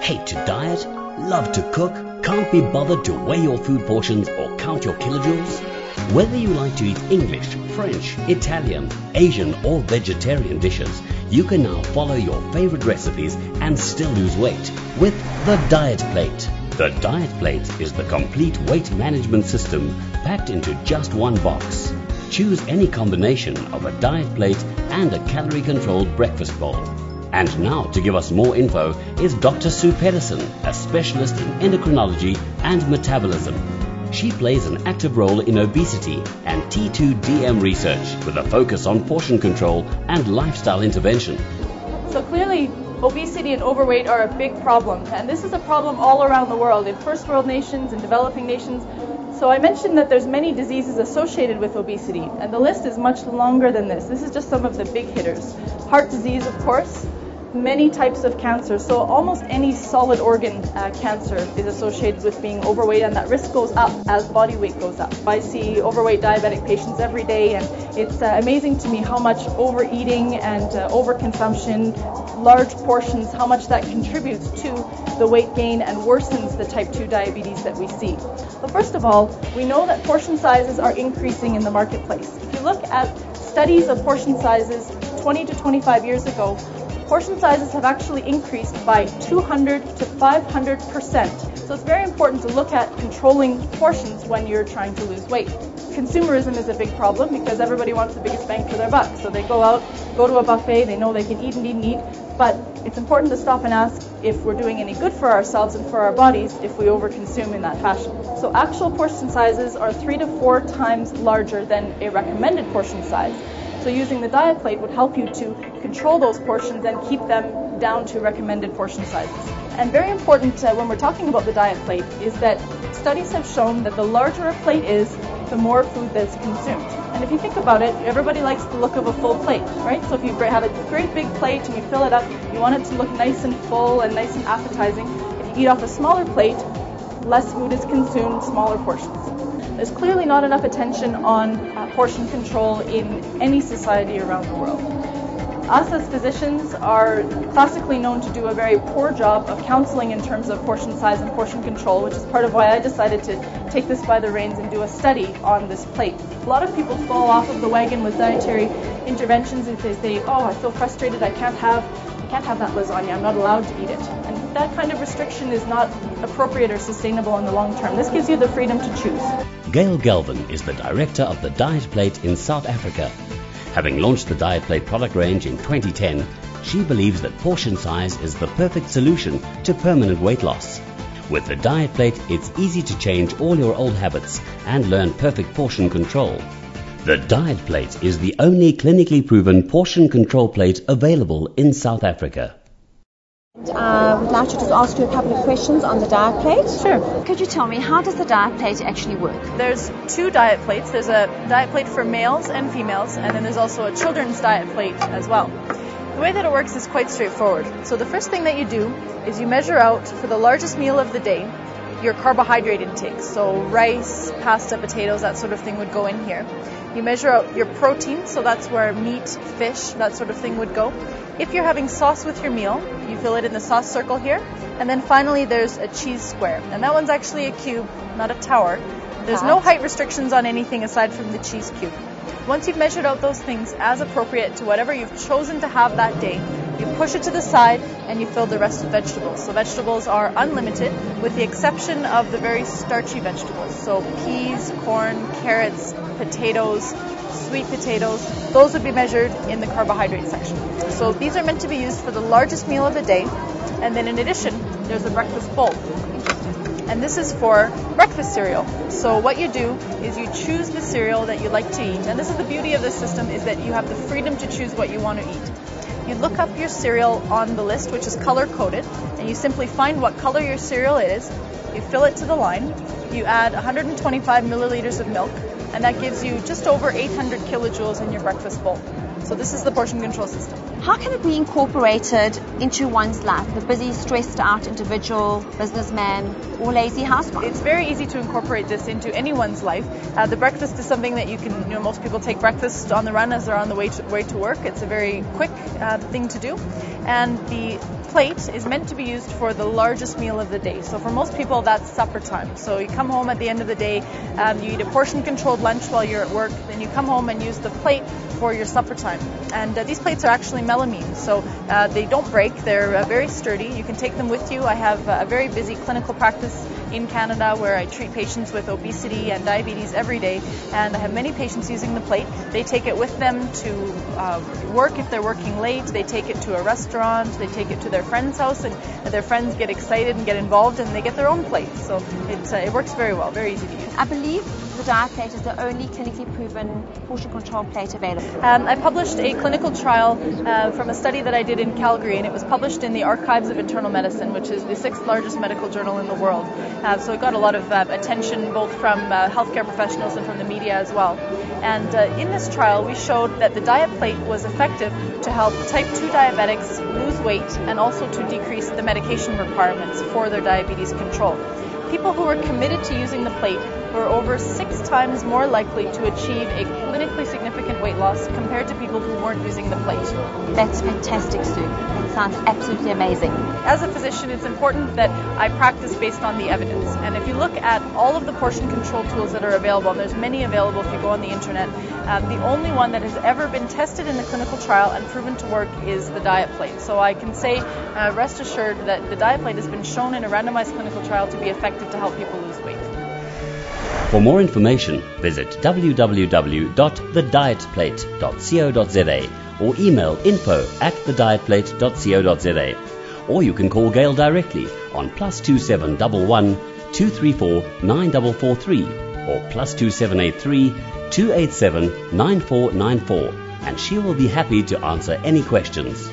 Hate to diet? Love to cook? Can't be bothered to weigh your food portions or count your kilojoules? Whether you like to eat English, French, Italian, Asian or vegetarian dishes, you can now follow your favorite recipes and still lose weight with the Diet Plate. The Diet Plate is the complete weight management system packed into just one box. Choose any combination of a diet plate and a calorie-controlled breakfast bowl. And now to give us more info is Dr. Sue Pedersen, a specialist in endocrinology and metabolism. She plays an active role in obesity and T2DM research with a focus on portion control and lifestyle intervention. So clearly, obesity and overweight are a big problem, and this is a problem all around the world, in first world nations and developing nations. So I mentioned that there's many diseases associated with obesity, and the list is much longer than this. This is just some of the big hitters. Heart disease, of course, many types of cancer. So almost any solid organ cancer is associated with being overweight, and that risk goes up as body weight goes up. I see overweight diabetic patients every day, and it's amazing to me how much overeating and overconsumption, large portions, how much that contributes to the weight gain and worsens the type 2 diabetes that we see. But first of all, we know that portion sizes are increasing in the marketplace. If you look at studies of portion sizes 20 to 25 years ago, portion sizes have actually increased by 200 to 500%. So it's very important to look at controlling portions when you're trying to lose weight. Consumerism is a big problem because everybody wants the biggest bang for their buck. So they go out, go to a buffet, they know they can eat and eat and eat, but it's important to stop and ask if we're doing any good for ourselves and for our bodies if we overconsume in that fashion. So actual portion sizes are 3 to 4 times larger than a recommended portion size. So using the Diet Plate would help you to control those portions and keep them down to recommended portion sizes. And very important when we're talking about the Diet Plate is that studies have shown that the larger a plate is, the more food that's consumed. And if you think about it, everybody likes the look of a full plate, right? So if you have a great big plate and you fill it up, you want it to look nice and full and nice and appetizing. If you eat off a smaller plate, less food is consumed, smaller portions. There's clearly not enough attention on portion control in any society around the world. Us as physicians are classically known to do a very poor job of counseling in terms of portion size and portion control, which is part of why I decided to take this by the reins and do a study on this plate. A lot of people fall off of the wagon with dietary interventions if they say, oh, I feel frustrated, I can't have that lasagna, I'm not allowed to eat it. And that kind of restriction is not appropriate or sustainable in the long term. This gives you the freedom to choose. Gail Galvin is the director of the Diet Plate in South Africa. Having launched the Diet Plate product range in 2010, she believes that portion size is the perfect solution to permanent weight loss. With the Diet Plate, it's easy to change all your old habits and learn perfect portion control. The Diet Plate is the only clinically proven portion control plate available in South Africa. I would like to just ask you a couple of questions on the Diet Plate. Sure. Could you tell me, how does the Diet Plate actually work? There's 2 diet plates. There's a diet plate for males and females, and then there's also a children's diet plate as well. The way that it works is quite straightforward. So the first thing that you do is you measure out for the largest meal of the day your carbohydrate intake. So rice, pasta, potatoes, that sort of thing would go in here. You measure out your protein, so that's where meat, fish, that sort of thing would go. If you're having sauce with your meal, you fill it in the sauce circle here. And then finally there's a cheese square. And that one's actually a cube, not a tower. There's no height restrictions on anything aside from the cheese cube. Once you've measured out those things as appropriate to whatever you've chosen to have that day, you push it to the side and you fill the rest with vegetables. So vegetables are unlimited with the exception of the very starchy vegetables. So peas, corn, carrots, potatoes, sweet potatoes, those would be measured in the carbohydrate section. So these are meant to be used for the largest meal of the day. And then in addition, there's a breakfast bowl. And this is for breakfast cereal. So what you do is you choose the cereal that you like to eat. And this is the beauty of this system, is that you have the freedom to choose what you want to eat. You look up your cereal on the list, which is color-coded, and you simply find what color your cereal is. You fill it to the line. You add 125 milliliters of milk, and that gives you just over 800 kilojoules in your breakfast bowl. So this is the portion control system. How can it be incorporated into one's life, the busy, stressed out individual, businessman, or lazy housewife? It's very easy to incorporate this into anyone's life. The breakfast is something that you can, most people take breakfast on the run as they're on the way to work. It's a very quick thing to do. And the plate is meant to be used for the largest meal of the day. So for most people, that's supper time. So you come home at the end of the day, you eat a portion-controlled lunch while you're at work, then you come home and use the plate for your supper time. And these plates are actually melamine, so they don't break. They're very sturdy. You can take them with you. I have a very busy clinical practice in Canada where I treat patients with obesity and diabetes every day, and I have many patients using the plate. They take it with them to work if they're working late. They take it to a restaurant. They take it to their friend's house, and their friends get excited and get involved, and they get their own plate. So it works very well, very easy to use. I believe the diet plate is the only clinically proven portion control plate available. I published a clinical trial from a study that I did in Calgary, and it was published in the Archives of Internal Medicine, which is the 6th largest medical journal in the world. So it got a lot of attention both from healthcare professionals and from the media as well. And in this trial, we showed that the diet plate was effective to help type 2 diabetics lose weight and also to decrease the medication requirements for their diabetes control. People who were committed to using the plate were over 6 times more likely to achieve a clinically significant weight loss compared to people who weren't using the plate. That's fantastic, Sue. That sounds absolutely amazing. As a physician, it's important that I practice based on the evidence. And if you look at all of the portion control tools that are available, and there's many available if you go on the internet, the only one that has ever been tested in the clinical trial and proven to work is the diet plate. So I can say, rest assured that the diet plate has been shown in a randomized clinical trial to be effective to help people lose weight. For more information, visit www.thedietplate.co.za or email info@thedietplate.co.za. Or you can call Gail directly on +2711 234 9443 or +2783 287 9494, and she will be happy to answer any questions.